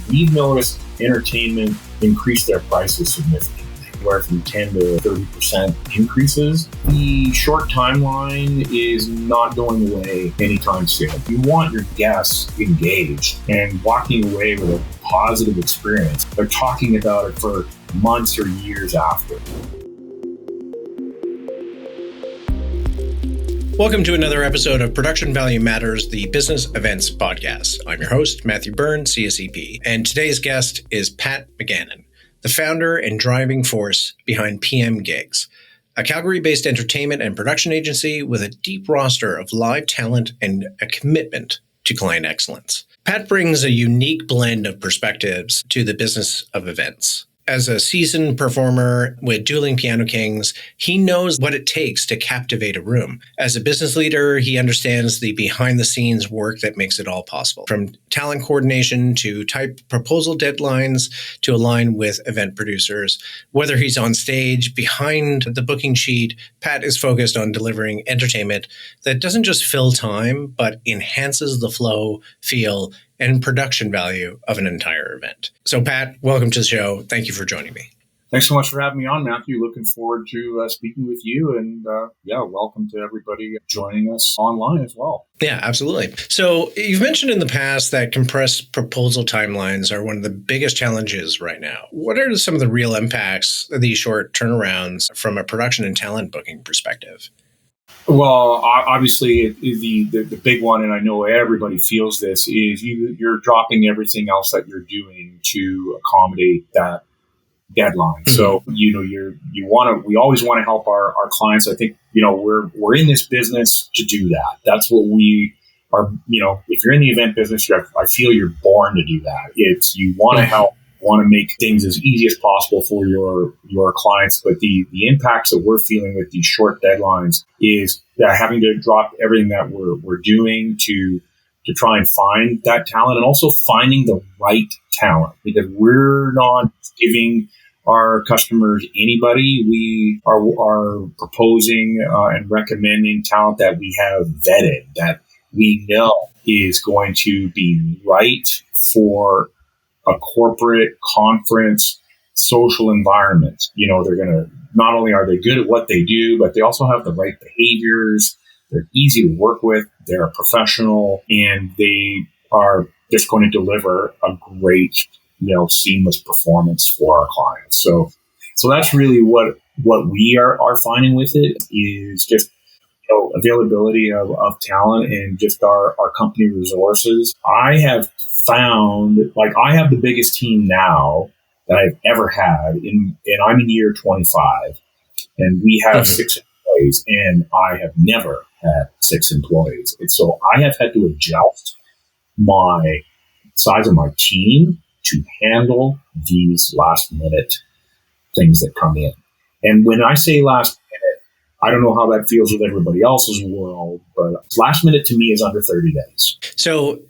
we've noticed entertainment increase their prices significantly, anywhere from 10 to 30% increases. The short timeline is not going away anytime soon. You want your guests engaged and walking away with a positive experience. They're talking about it for months or years after. Welcome to another episode of Production Value Matters, the Business Events Podcast. I'm your host, Matthew Byrne, CSEP, and today's guest is Pat McGannon, the founder and driving force behind PM GIGS, a Calgary-based entertainment and production agency with a deep roster of live talent and a commitment to client excellence. Pat brings a unique blend of perspectives to the business of events. As a seasoned performer with Dueling Piano Kings, he knows what it takes to captivate a room. As a business leader, he understands the behind-the-scenes work that makes it all possible, from talent coordination to tight proposal deadlines to align with event producers. Whether he's on stage, behind the booking sheet, Pat is focused on delivering entertainment that doesn't just fill time, but enhances the flow, feel, and production value of an entire event. So, Pat, welcome to the show. Thank you for joining me. Thanks so much for having me on, Matthew. Looking forward to speaking with you. And welcome to everybody joining us online as well. Yeah, absolutely. So you've mentioned in the past that compressed proposal timelines are one of the biggest challenges right now. What are some of the real impacts of these short turnarounds from a production and talent booking perspective? Well, obviously, the big one, and I know everybody feels this, is you're dropping everything else that you're doing to accommodate that deadline. Mm-hmm. So, we always want to help our clients. I think, we're in this business to do that. That's what we are, if you're in the event business, I feel you're born to do that. You want to help. Want to make things as easy as possible for your clients, but the impacts that we're feeling with these short deadlines is that having to drop everything that we're doing to try and find that talent, and also finding the right talent, because we're not giving our customers anybody. We are proposing and recommending talent that we have vetted, that we know is going to be right for a corporate conference social environment. They're going to, not only are they good at what they do, but they also have the right behaviors. They're easy to work with. They're professional, and they are just going to deliver a great, seamless performance for our clients. So that's really what we are finding with it, is just availability of talent and just our company resources. I have found, I have the biggest team now that I've ever had, and I'm in year 25, and we have 6 employees, and I have never had 6 employees. And so I have had to adjust my size of my team to handle these last minute things that come in. And when I say last minute, I don't know how that feels with everybody else's world, but last minute to me is under 30 days. So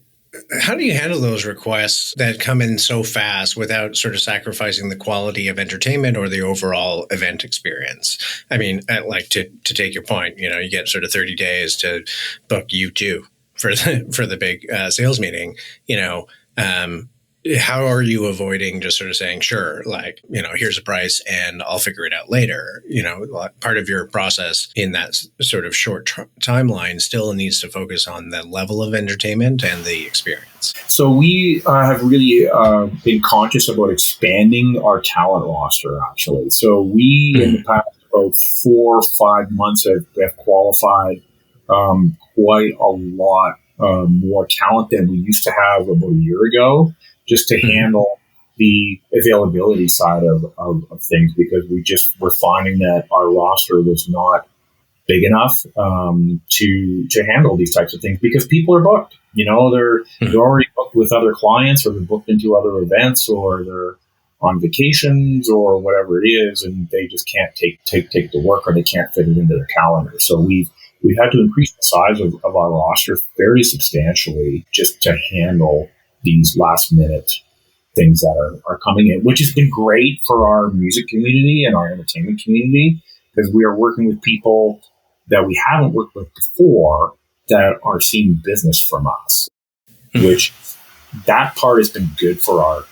how do you handle those requests that come in so fast without sort of sacrificing the quality of entertainment or the overall event experience? I mean, to take your point, you get sort of 30 days to book U2 for the big sales meeting, how are you avoiding just sort of saying, sure, here's a price and I'll figure it out later? Part of your process in that sort of short timeline still needs to focus on the level of entertainment and the experience. So we have really been conscious about expanding our talent roster, actually. So we, in the past about 4 or 5 months, have qualified quite a lot more talent than we used to have about a year ago, just to handle the availability side of things, because we're finding that our roster was not big enough to handle these types of things, because people are booked. They're already booked with other clients, or they're booked into other events, or they're on vacations, or whatever it is, and they just can't take the work, or they can't fit it into their calendar. So we've had to increase the size of our roster very substantially just to handle these last minute things that are coming in, which has been great for our music community and our entertainment community, because we are working with people that we haven't worked with before that are seeing business from us, which that part has been good for our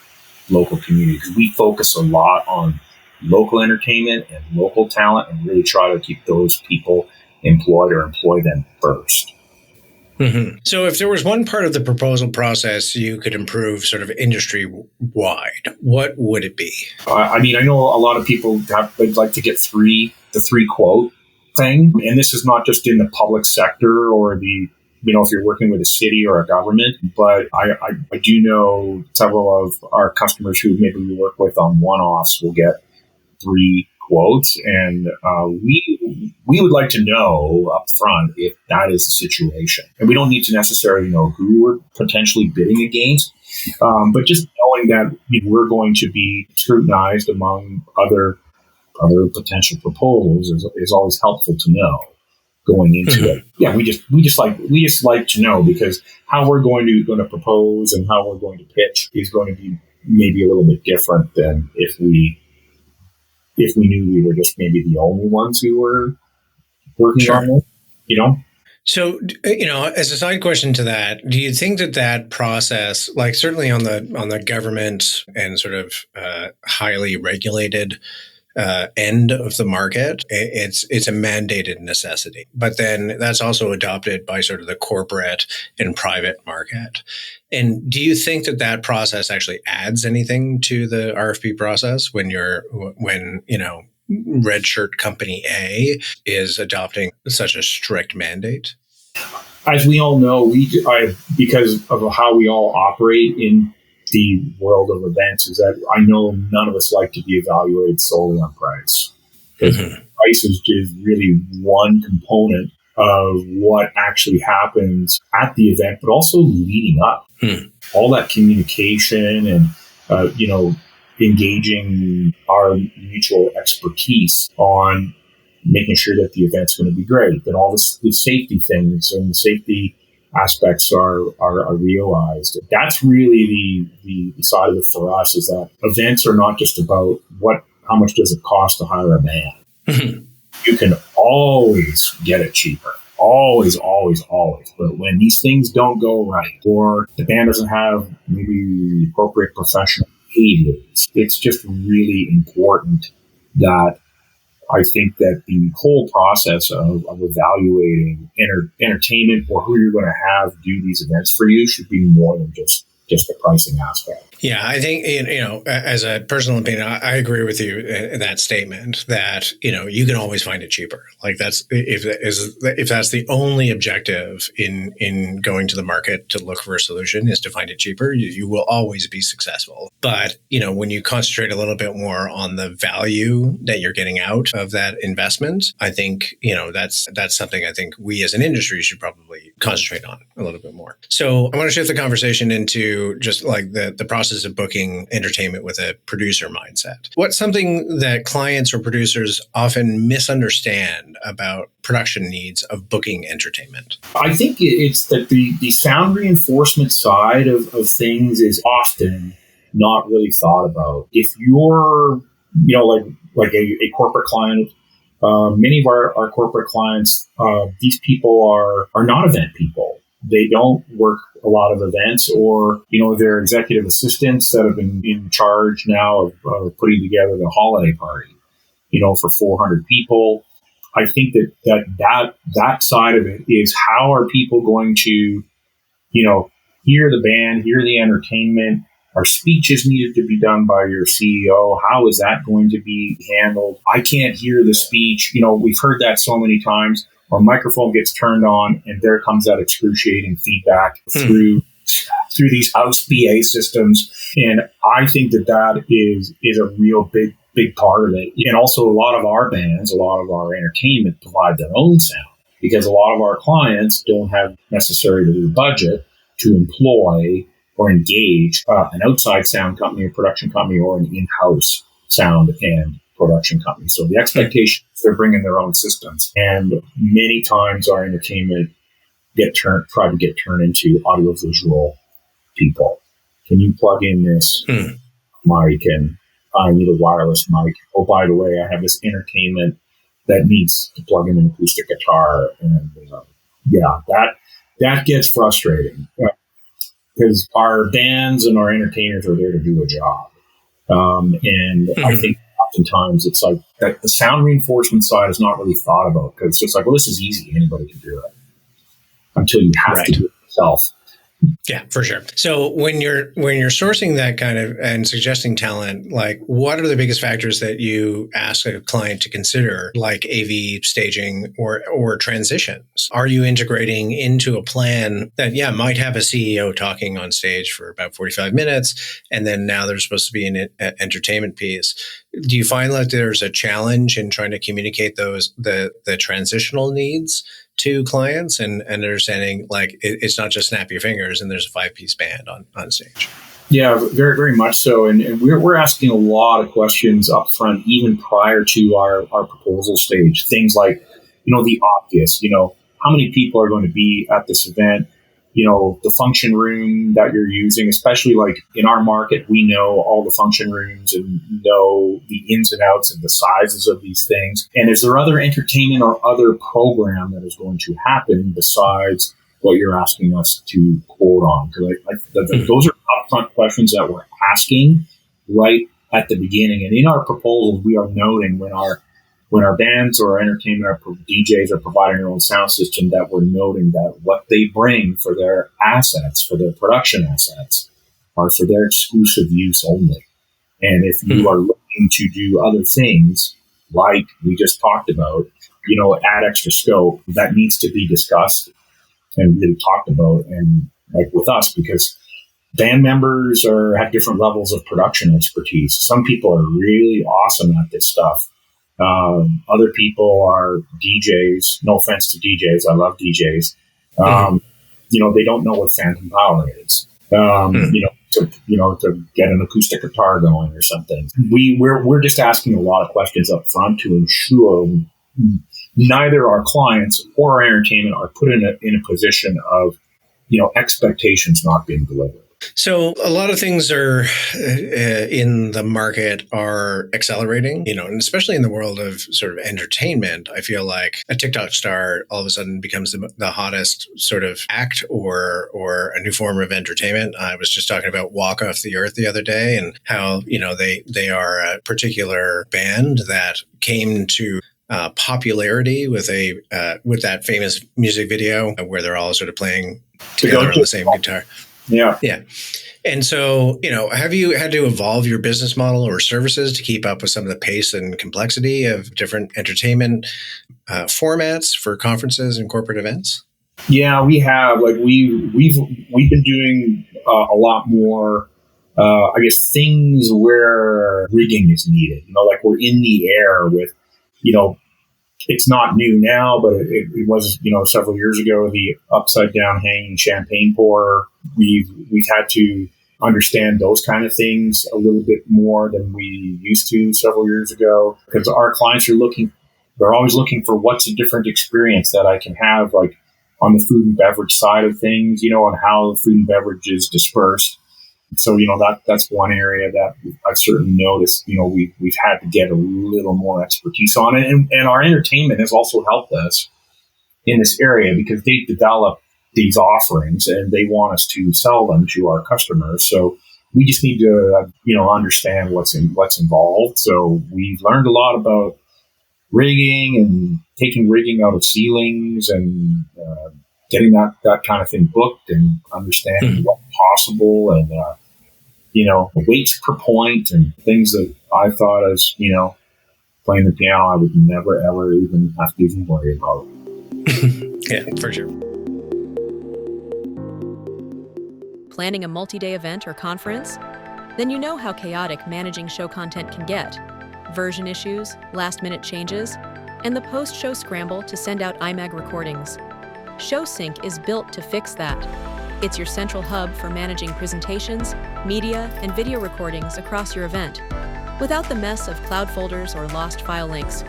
local community because we focus a lot on local entertainment and local talent and really try to keep those people employed or employ them first. Mm-hmm. So if there was one part of the proposal process you could improve sort of industry-wide, what would it be? I mean, I know a lot of people would like to get the three quote thing. And this is not just in the public sector or if you're working with a city or a government, but I do know several of our customers who maybe we work with on one-offs will get 3 quotes. And we would like to know up front if that is the situation. And we don't need to necessarily know who we're potentially bidding against, but just knowing that we're going to be scrutinized among other potential proposals is always helpful to know going into it. Yeah, we just like to know, because how we're going to propose and how we're going to pitch is going to be maybe a little bit different than if we knew we were just maybe the only ones who were working on it, So, as a side question to that, do you think that process, like certainly on the government and sort of highly regulated end of the market, it's a mandated necessity, but then that's also adopted by sort of the corporate and private market. And do you think that process actually adds anything to the RFP process when red shirt company A is adopting such a strict mandate? As we all know, because of how we all operate in the world of events, is that I know none of us like to be evaluated solely on price. Because price is just really one component of what actually happens at the event, but also leading up. All that communication and, engaging our mutual expertise on making sure that the event's going to be great, that all the safety things and the safety aspects are realized. That's really the side of it for us, is that events are not just about how much does it cost to hire a band. You can always get it cheaper. Always, always, always. But when these things don't go right, or the band doesn't have maybe appropriate professional behaviors, it's just really important that I think that the whole process of evaluating entertainment or who you're going to have do these events for you should be more than just the pricing aspect. Yeah, I think, as a personal opinion, I agree with you in that statement that, you can always find it cheaper. Like if that's the only objective in going to the market to look for a solution is to find it cheaper, you will always be successful. But, when you concentrate a little bit more on the value that you're getting out of that investment, I think, that's something I think we as an industry should probably concentrate on a little bit more. So I want to shift the conversation into just like the process of booking entertainment with a producer mindset. What's something that clients or producers often misunderstand about production needs of booking entertainment? I think it's that the sound reinforcement side of things is often not really thought about. If you're, like a corporate client, many of our corporate clients, these people are not event people. They don't work a lot of events, or, they're executive assistants that have been in charge now of putting together the holiday party, for 400 people. I think that side of it is, how are people going to, hear the band, hear the entertainment? Are speeches needed to be done by your CEO? How is that going to be handled? I can't hear the speech. We've heard that so many times. Or microphone gets turned on and there comes that excruciating feedback through these house PA systems. And I think that is a real big part of it. And also a lot of our bands, a lot of our entertainment provide their own sound, because a lot of our clients don't have necessarily the budget to employ or engage an outside sound company, a production company, or an in-house sound and production company. So the expectation is they're bringing their own systems. And many times our entertainment try to get turned into audiovisual people. Can you plug in this mic? And I need a wireless mic. Oh, by the way, I have this entertainment that needs to plug in an acoustic guitar. And that gets frustrating. because our bands and our entertainers are there to do a job. I think oftentimes it's like that the sound reinforcement side is not really thought about, because it's just like, well, this is easy. Anybody can do it until you have to do it yourself. Yeah, for sure. So when you're sourcing that kind of and suggesting talent, like what are the biggest factors that you ask a client to consider, like AV staging or transitions? Are you integrating into a plan that, might have a CEO talking on stage for about 45 minutes, and then now there's supposed to be an entertainment piece? Do you find that there's a challenge in trying to communicate the transitional needs to clients and understanding like it's not just snap your fingers and there's a 5-piece band on stage? Yeah, very, very much so. And we're asking a lot of questions up front, even prior to our proposal stage. Things like, the obvious, how many people are going to be at this event? The function room that you're using, especially like in our market, we know all the function rooms and know the ins and outs and the sizes of these things. And is there other entertainment or other program that is going to happen besides what you're asking us to quote on? Because those are upfront questions that we're asking right at the beginning. And in our proposals, we are noting when our bands or our entertainment, our DJs are providing their own sound system, that we're noting that what they bring for their assets, for their production assets, are for their exclusive use only. And if you are looking to do other things, like we just talked about, add extra scope, that needs to be discussed and really talked about, and like with us, because band members have different levels of production expertise. Some people are really awesome at this stuff. Other people are DJs. No offense to DJs. I love DJs. They don't know what phantom power is. To get an acoustic guitar going or something. We're just asking a lot of questions up front to ensure neither our clients or our entertainment are put in a position of, expectations not being delivered. So a lot of things are in the market are accelerating, and especially in the world of sort of entertainment, I feel like a TikTok star all of a sudden becomes the hottest sort of act or a new form of entertainment. I was just talking about Walk Off the Earth the other day, and how, they are a particular band that came to popularity with that famous music video where they're all sort of playing together on the same guitar. Yeah. Yeah. And so, have you had to evolve your business model or services to keep up with some of the pace and complexity of different entertainment formats for conferences and corporate events? Yeah, we have. Like we've been doing a lot more, things where rigging is needed. Like we're in the air with, it's not new now, but it was, several years ago, the upside down hanging champagne pourer. We've had to understand those kind of things a little bit more than we used to several years ago, because our clients they're always looking for what's a different experience that I can have, like on the food and beverage side of things, and how food and beverage is dispersed. So, that's one area that I've certainly noticed, we've had to get a little more expertise on it. And our entertainment has also helped us in this area, because they've developed these offerings and they want us to sell them to our customers. So we just need to, understand what's involved. So we've learned a lot about rigging and taking rigging out of ceilings and getting that kind of thing booked and understanding what's possible and, weights per point and things that I thought as, playing the piano, I would never, ever even have to even worry about. Yeah, for sure. Planning a multi-day event or conference? Then you know how chaotic managing show content can get. Version issues, last-minute changes, and the post-show scramble to send out IMAG recordings. ShowSync is built to fix that. It's your central hub for managing presentations, media, and video recordings across your event, without the mess of cloud folders or lost file links.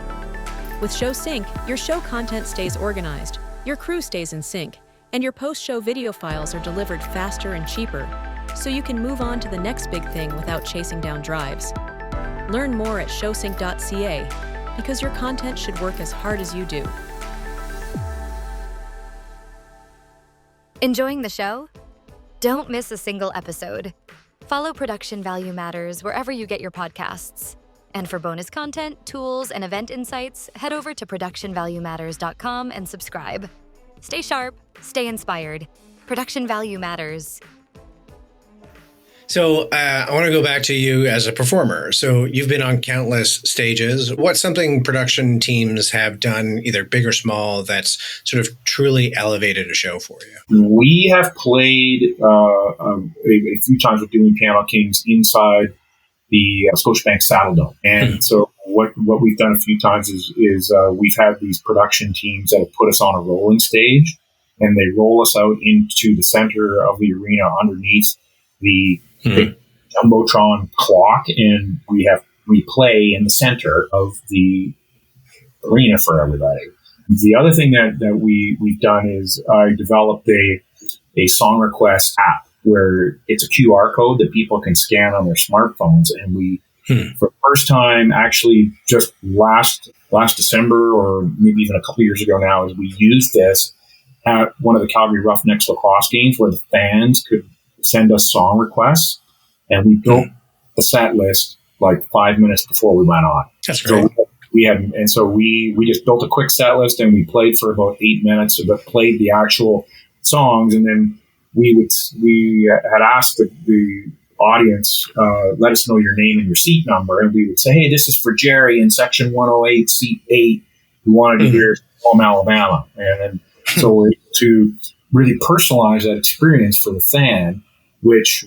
With ShowSync, your show content stays organized, your crew stays in sync, and your post-show video files are delivered faster and cheaper, so you can move on to the next big thing without chasing down drives. Learn more at showsync.ca, because your content should work as hard as you do. Enjoying the show? Don't miss a single episode. Follow Production Value Matters wherever you get your podcasts. And for bonus content, tools, and event insights, head over to productionvaluematters.com and subscribe. Stay sharp, stay inspired. Production Value Matters. So I want to go back to you as a performer. So you've been on countless stages. What's something production teams have done, either big or small, that's sort of truly elevated a show for you? We have played a few times with Dueling Piano Kings inside the Scotiabank Saddle Dome. And so what we've done a few times is we've had these production teams that have put us on a rolling stage, and they roll us out into the center of the arena underneath the big Jumbotron clock, and we play in the center of the arena for everybody. The other thing that we've done is I developed a song request app where it's a QR code that people can scan on their smartphones, and we for the first time, actually just last December, or maybe even a couple years ago now, is we used this at one of the Calgary Roughnecks lacrosse games where the fans could send us song requests, and we built the set list like 5 minutes before we went on. That's great. So we just built a quick set list, and we played for about 8 minutes, but played the actual songs, and then we had asked the audience, let us know your name and your seat number, and we would say, hey, this is for Jerry in section 108, seat 8, who wanted to hear Home Alabama. And so we're able to really personalize that experience for the fan, which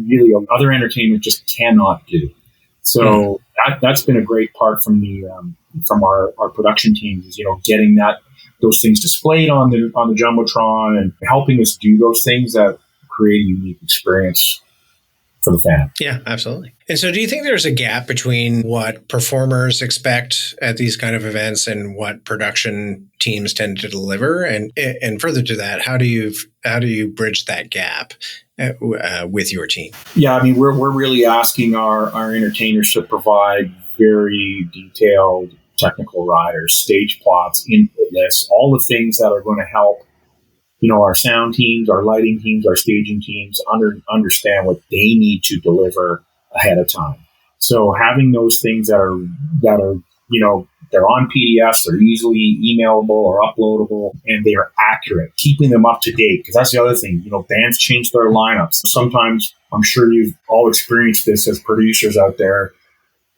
really other entertainment just cannot do. So that's been a great part from our production teams, is getting those things displayed on the Jumbotron and helping us do those things that create a unique experience for the fan. Yeah, absolutely. And so do you think there's a gap between what performers expect at these kind of events and what production teams tend to deliver? And further to that, how do you bridge that gap with your team? Yeah, I mean, we're really asking our entertainers to provide very detailed technical riders, stage plots, input lists, all the things that are going to help our sound teams, our lighting teams, our staging teams understand what they need to deliver ahead of time. So having those things that are they're on PDFs, they're easily emailable or uploadable, and they are accurate, keeping them up to date. Because that's the other thing, bands change their lineups. Sometimes, I'm sure you've all experienced this as producers out there,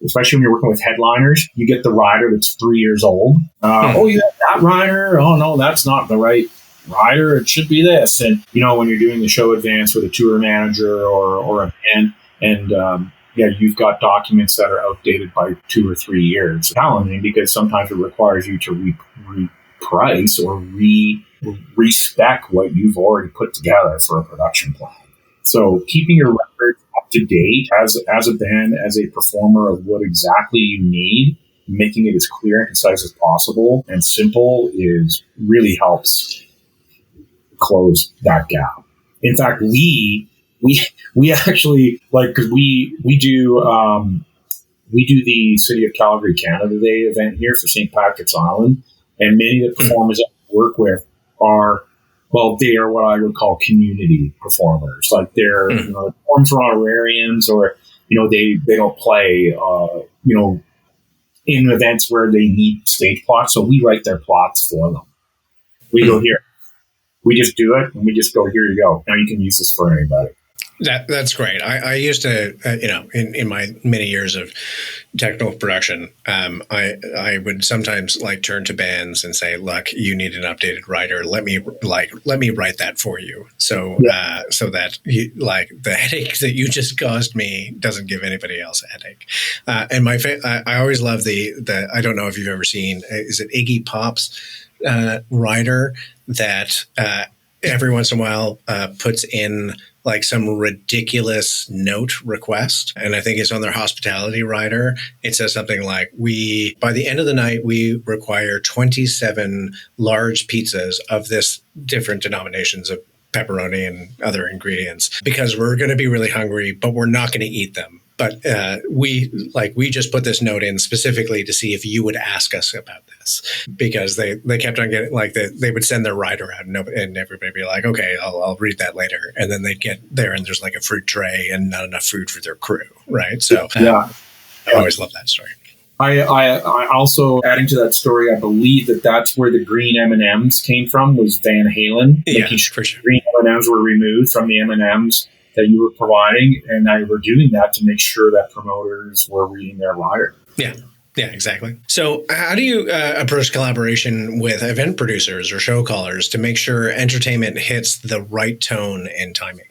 especially when you're working with headliners. You get the rider that's 3 years old. Oh, you have that rider? Oh, no, that's not the right rider. It should be this. And, when you're doing the show advance with a tour manager or a band, and you've got documents that are outdated by 2 or 3 years. It's challenging because sometimes it requires you to reprice or respec what you've already put together for a production plan. So keeping your records up to date as a band, as a performer, of what exactly you need, making it as clear and concise as possible and simple really helps close that gap. In fact, we actually, because we do the City of Calgary Canada Day event here for St. Patrick's Island, and many of the performers that we work with they are what I would call community performers. Like they're perform for honorariums, or they don't play in events where they need stage plots. So we write their plots for them. We go, here, we just do it, and we just go, here you go. Now you can use this for anybody. That's great. I used to, in my many years of technical production, I would sometimes turn to bands and say, "Look, you need an updated rider. Let me write that for you." So so that the headache that you just caused me doesn't give anybody else a headache. And I always love the I don't know if you've ever seen, is it Iggy Pop's rider that every once in a while puts in some ridiculous note request. And I think it's on their hospitality rider. It says something like, by the end of the night, we require 27 large pizzas of this different denominations of pepperoni and other ingredients, because we're going to be really hungry, but we're not going to eat them. But we just put this note in specifically to see if you would ask us about this. this because they kept on getting like they would send their rider out and everybody would be like, okay, I'll read that later. And then they'd get there and there's like a fruit tray and not enough food for their crew. Right. So I always love that story. I also, adding to that story, I believe that's where the green M&Ms came from, was Van Halen. Yeah, for sure. Green M&Ms were removed from the M&Ms that you were providing, and I were doing that to make sure that promoters were reading their rider. Yeah. Yeah, exactly. So how do you approach collaboration with event producers or show callers to make sure entertainment hits the right tone and timing?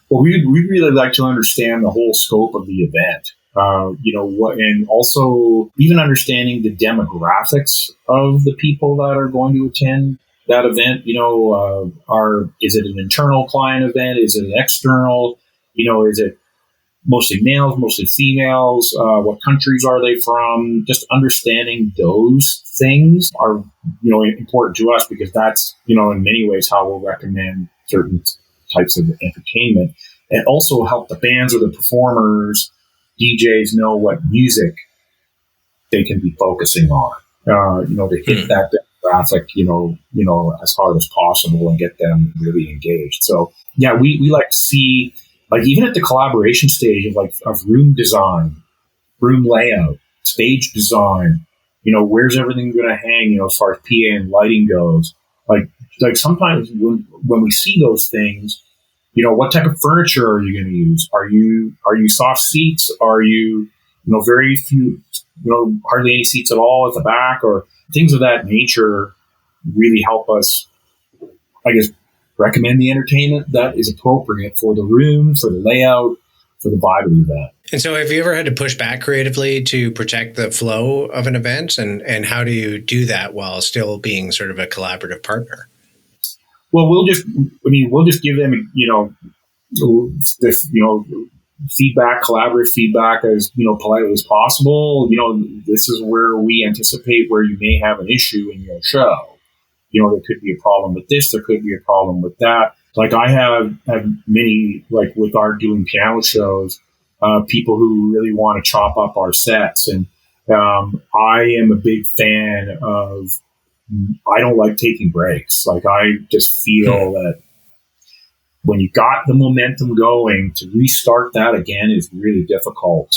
Well, we really like to understand the whole scope of the event. And also even understanding the demographics of the people that are going to attend that event. Is it an internal client event? Is it an external? Is it mostly males, mostly females? What countries are they from? Just understanding those things are, important to us because that's, in many ways how we'll recommend certain types of entertainment, and also help the bands or the performers, DJs know what music they can be focusing on, to hit that demographic, as hard as possible and get them really engaged. So, yeah, we like to see, like, even at the collaboration stage of room design, room layout, stage design, where's everything going to hang, as far as PA and lighting goes. Like sometimes when we see those things, what type of furniture are you going to use? Are you soft seats? Are you, very few, hardly any seats at all at the back, or things of that nature really help us, I guess, recommend the entertainment that is appropriate for the room, for the layout, for the vibe of the event. And so have you ever had to push back creatively to protect the flow of an event? And how do you do that while still being sort of a collaborative partner? Well, we'll just give them, this, feedback, collaborative feedback as, politely as possible. This is where we anticipate where you may have an issue in your show. There could be a problem with this, there could be a problem with that. Like I have many, like with our Dueling Piano shows, people who really want to chop up our sets. And I am a big fan of, I don't like taking breaks. Like I just feel that when you got the momentum going, to restart that again is really difficult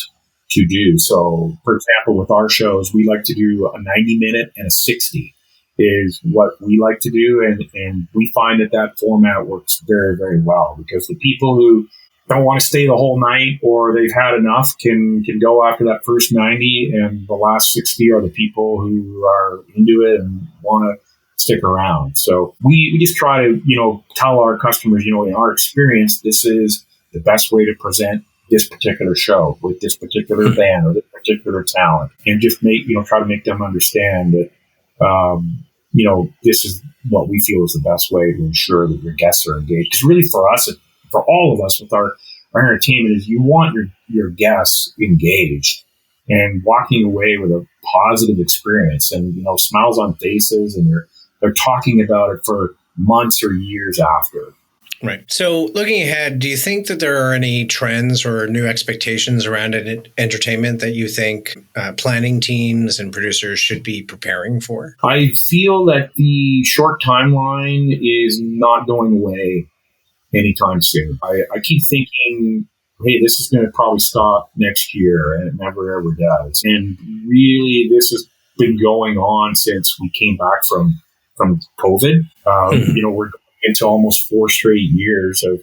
to do. So, for example, with our shows, we like to do a 90-minute and a 60 is what we like to do. And we find that format works very, very well because the people who don't want to stay the whole night or they've had enough can go after that first 90, and the last 60 are the people who are into it and want to stick around. So we just try to, tell our customers, in our experience, this is the best way to present this particular show with this particular band or this particular talent, and just try to make them understand that, this is what we feel is the best way to ensure that your guests are engaged. Because really for us, for all of us with our entertainment, is you want your guests engaged and walking away with a positive experience and, smiles on faces, and they're talking about it for months or years after. Right. So looking ahead, do you think that there are any trends or new expectations around entertainment that you think planning teams and producers should be preparing for? I feel that the short timeline is not going away anytime soon. I keep thinking, hey, this is going to probably stop next year, and it never ever does. And really, this has been going on since we came back from COVID. We're going into almost 4 straight years of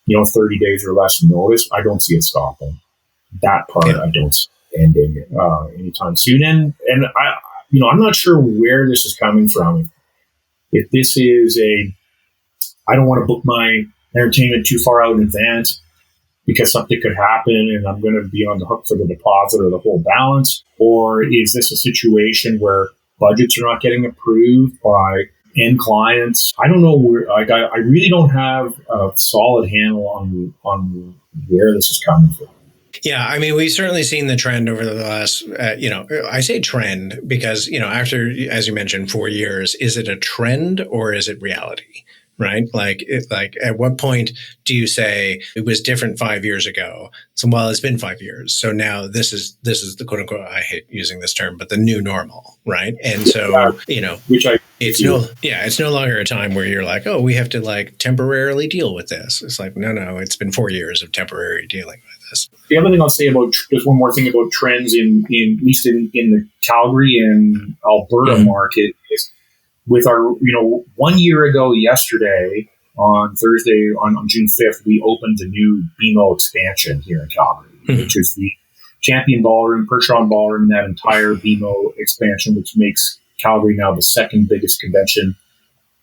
30 days or less notice. I don't see it stopping. That part I don't see ending anytime soon. And I'm not sure where this is coming from. If this is I don't want to book my entertainment too far out in advance because something could happen and I'm going to be on the hook for the deposit or the whole balance, or is this a situation where budgets are not getting approved by end clients? I don't know where. I really don't have a solid handle on where this is coming from. Yeah, I mean, we've certainly seen the trend over the last, I say trend because, after, as you mentioned, 4 years, is it a trend or is it reality? right? Like at what point do you say it was different 5 years ago? So, well, it's been 5 years. So now this is the quote unquote, I hate using this term, but the new normal, right? And so, it's no longer a time where you're like, oh, we have to like temporarily deal with this. It's like, no, it's been 4 years of temporary dealing with this. The other thing I'll say about, just one more thing about trends in at least in the Calgary and Alberta market is with our, 1 year ago yesterday on Thursday on June 5th, we opened the new BMO expansion here in Calgary, which is the Champion Ballroom, Percheron Ballroom, that entire BMO expansion, which makes Calgary now the second biggest convention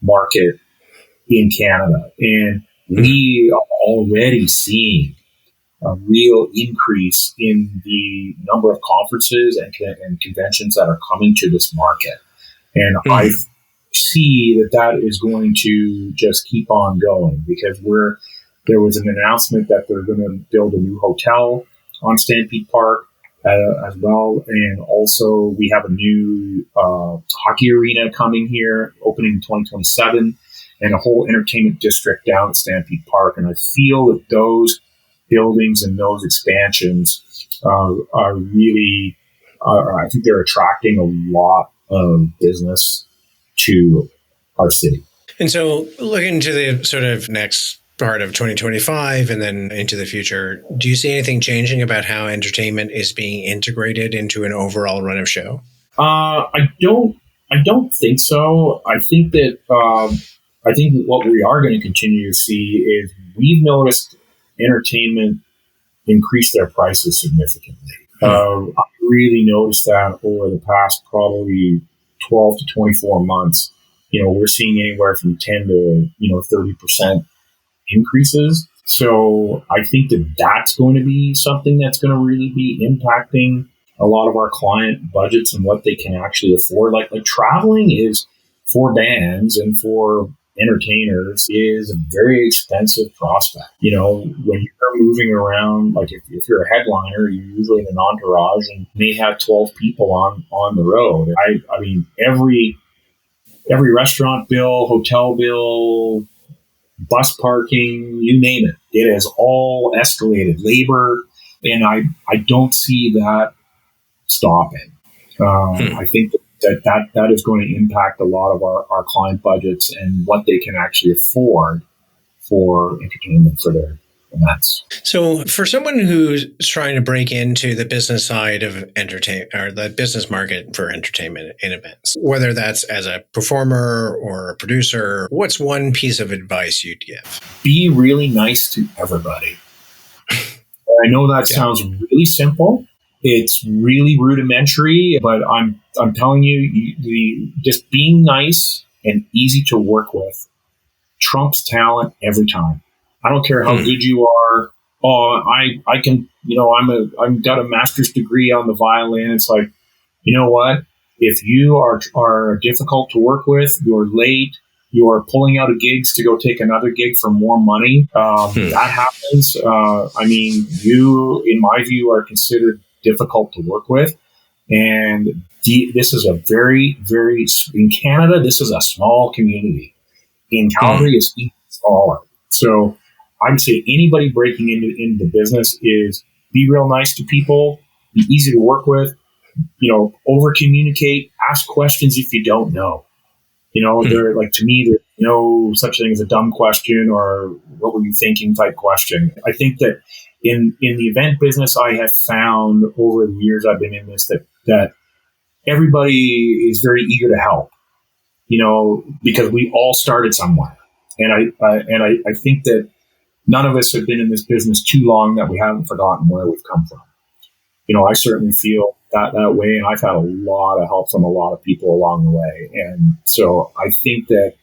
market in Canada. And we are already seeing a real increase in the number of conferences and conventions that are coming to this market. And I see that is going to just keep on going, because there was an announcement that they're going to build a new hotel on Stampede Park as well. And also we have a new hockey arena coming here, opening in 2027, and a whole entertainment district down at Stampede Park. And I feel that those buildings and those expansions are really, I think they're attracting a lot of business to our city. And so looking to the sort of next part of 2025 and then into the future, do you see anything changing about how entertainment is being integrated into an overall run of show? I don't think so. I think that what we are going to continue to see is we've noticed entertainment increase their prices significantly. I really noticed that over the past probably 12 to 24 months. We're seeing anywhere from 10 to 30% increases. So I think that that's going to be something that's going to really be impacting a lot of our client budgets and what they can actually afford. Like traveling is, for bands and for entertainers, is a very expensive prospect. When you're moving around, like if you're a headliner, you're usually in an entourage and may have 12 people on the road. I mean, every restaurant bill, hotel bill, bus parking, you name it, it has all escalated. Labor, and I don't see that stopping. I think that is going to impact a lot of our client budgets and what they can actually afford for entertainment for their events. So for someone who's trying to break into the business side of entertainment, or the business market for entertainment in events, whether that's as a performer or a producer, what's one piece of advice you'd give? Be really nice to everybody. I know that sounds really simple. It's really rudimentary, but I'm telling you, just being nice and easy to work with trumps talent every time. I don't care how good you are. Oh, I can, I've got a master's degree on the violin. It's like, you know what? If you are difficult to work with, you're late, you're pulling out of gigs to go take another gig for more money. That happens. I mean, you, in my view, are considered difficult to work with. And this is a very, very, in Canada, this is a small community. In Calgary, it's even smaller. So I would say anybody breaking into the business is be real nice to people, be easy to work with, over communicate, ask questions if you don't know. They're like, to me, there's no such thing as a dumb question or what were you thinking type question. I think that in the event business, I have found over the years I've been in this that everybody is very eager to help, because we all started somewhere. And I think that none of us have been in this business too long that we haven't forgotten where we've come from. I certainly feel that way, and I've had a lot of help from a lot of people along the way. And so I think that,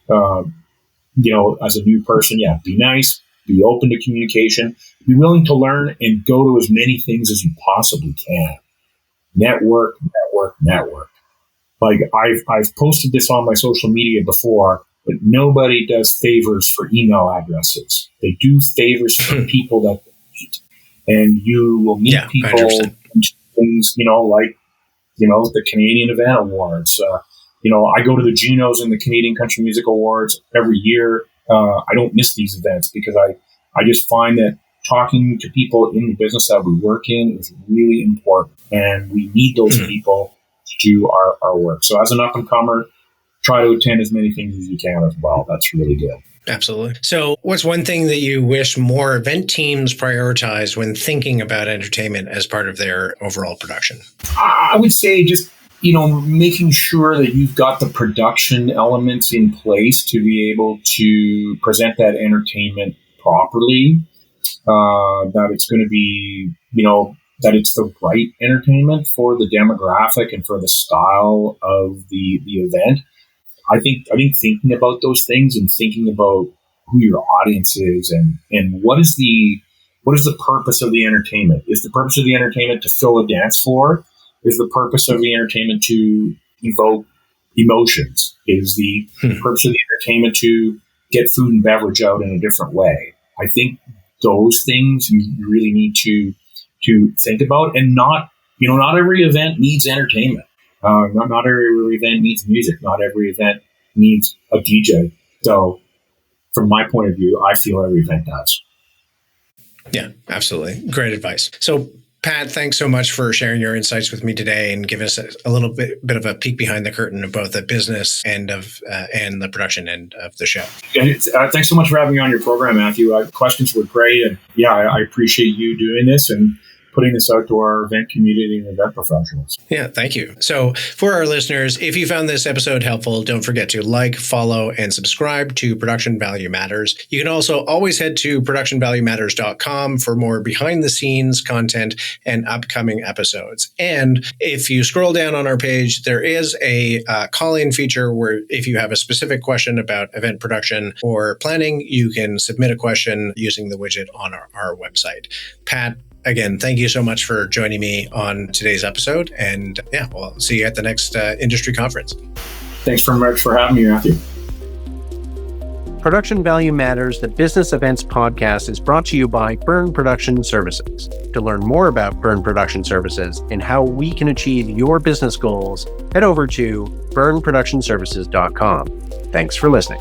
as a new person, be nice, be open to communication, be willing to learn, and go to as many things as you possibly can. Network. Like I've posted this on my social media before, but nobody does favors for email addresses. They do favors for people that they meet. And you will meet people, things, like, the Canadian Event Awards. I go to the Junos and the Canadian Country Music Awards every year. I don't miss these events because I just find that talking to people in the business that we work in is really important, and we need those people to do our work. So as an up-and-comer, try to attend as many things as you can as well. That's really good. Absolutely. So what's one thing that you wish more event teams prioritize when thinking about entertainment as part of their overall production? I would say just, making sure that you've got the production elements in place to be able to present that entertainment properly, that it's going to be, that it's the right entertainment for the demographic and for the style of the event. I think thinking about those things and thinking about who your audience is and what is the purpose of the entertainment? Is the purpose of the entertainment to fill a dance floor? Is the purpose of the entertainment to evoke emotions? Is the purpose of the entertainment to get food and beverage out in a different way? I think those things you really need to think about, and not every event needs entertainment. Not every event needs music. Not every event needs a DJ. So from my point of view, I feel every event does. Yeah, absolutely. Great advice. So Pat, thanks so much for sharing your insights with me today and giving us a little bit of a peek behind the curtain of both the business end of and the production end of the show. Thanks so much for having me on your program, Matthew. Questions were great. And I appreciate you doing this and putting this out to our event community and event professionals. Yeah, thank you. So for our listeners, if you found this episode helpful, don't forget to like, follow, and subscribe to Production Value Matters. You can also always head to productionvaluematters.com for more behind-the-scenes content and upcoming episodes. And if you scroll down on our page, there is a call-in feature where if you have a specific question about event production or planning, you can submit a question using the widget on our website. Pat, again, thank you so much for joining me on today's episode. And we'll see you at the next industry conference. Thanks very much for having me, Matthew. Production Value Matters, the business events podcast, is brought to you by Byrne Production Services. To learn more about Byrne Production Services and how we can achieve your business goals, head over to byrneproductionservices.com. Thanks for listening.